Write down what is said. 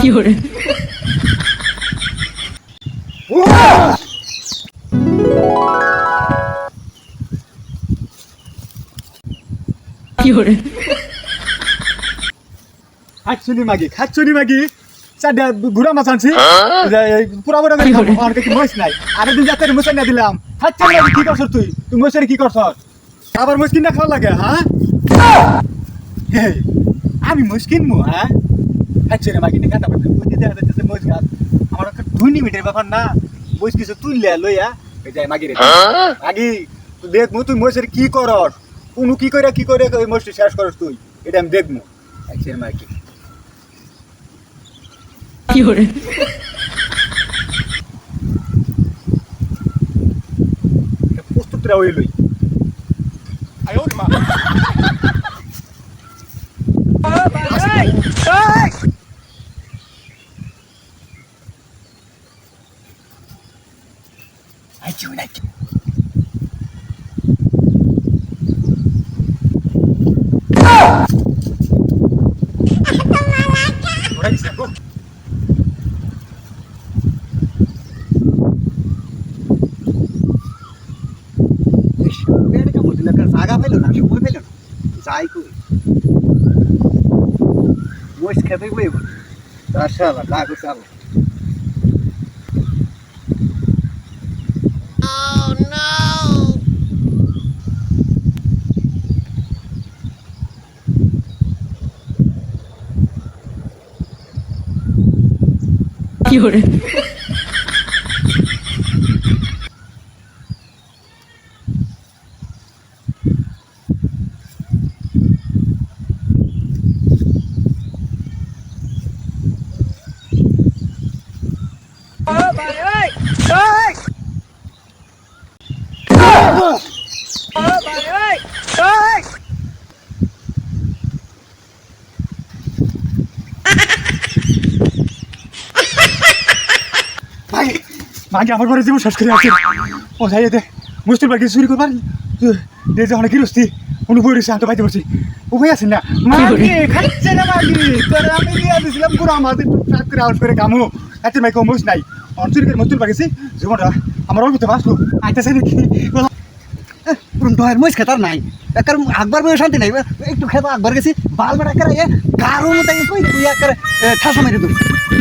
fiore, fiore, খাচ্ছুনি মাগি চারটা ঘুরা মাছ আনছি পুরা বড় করে খাবো আর কি মহিষ নাই আরে দিন যাতে মশাই না দিলাম খাচ্ছুনি মাগি কি করছ তুই মশারি কি করছ আবার মহিষ কিনা খাওয়া লাগে হ্যাঁ আমি মহিষ কিনবো হ্যাঁ খাচ্ছুনি মাগি নিয়ে খাতা পারতে বুঝতে দেখা যাচ্ছে মহিষ গাছ আমার একটা 2 মিনিটের ব্যাপার না মহিষ কিছু তুললে লইয়া এই যাই মাগি রে মাগি তুই দেখমু তুই মহিষের কি করস কোন কি করে ওই মহিষটি শেষ করস তুই এটা আমি দেখমু খাচ্ছুনি মাগি fiore, প্রস্তুতরা হইলই জায়গা পাইলো না সময় পাইলো না যাই কই মহিষ খেতে বই আচ্ছা লাগো চালো fiore, মাগে আমার পরে জীবন শেষ করে আছে ও যাই দে মুস্তুর বাকি চুরি করবার দে যে অনেক গিরস্তি উনি বই রয়েছে আনতে পাইতে পারছি উপায় আছে না মাগে খাচ্ছে না মাগি তোরে আমি দিয়া দিছিলাম পুরো আমাদের ট্রাক করে আউট করে কামু খাচ্ছে মাইকে মুস নাই অঞ্চল করে মুস্তুর বাকি জীবনটা আমার অল্প তো বাঁচলো আইতেছে নাকি দয়ের মহিষ খেতার নাই একবার আকবার বয়ে শান্তি নাই একটু খেতা আকবার গেছি বাল বেড়া করে গারো মতো কই ঠাসা মেরে দিই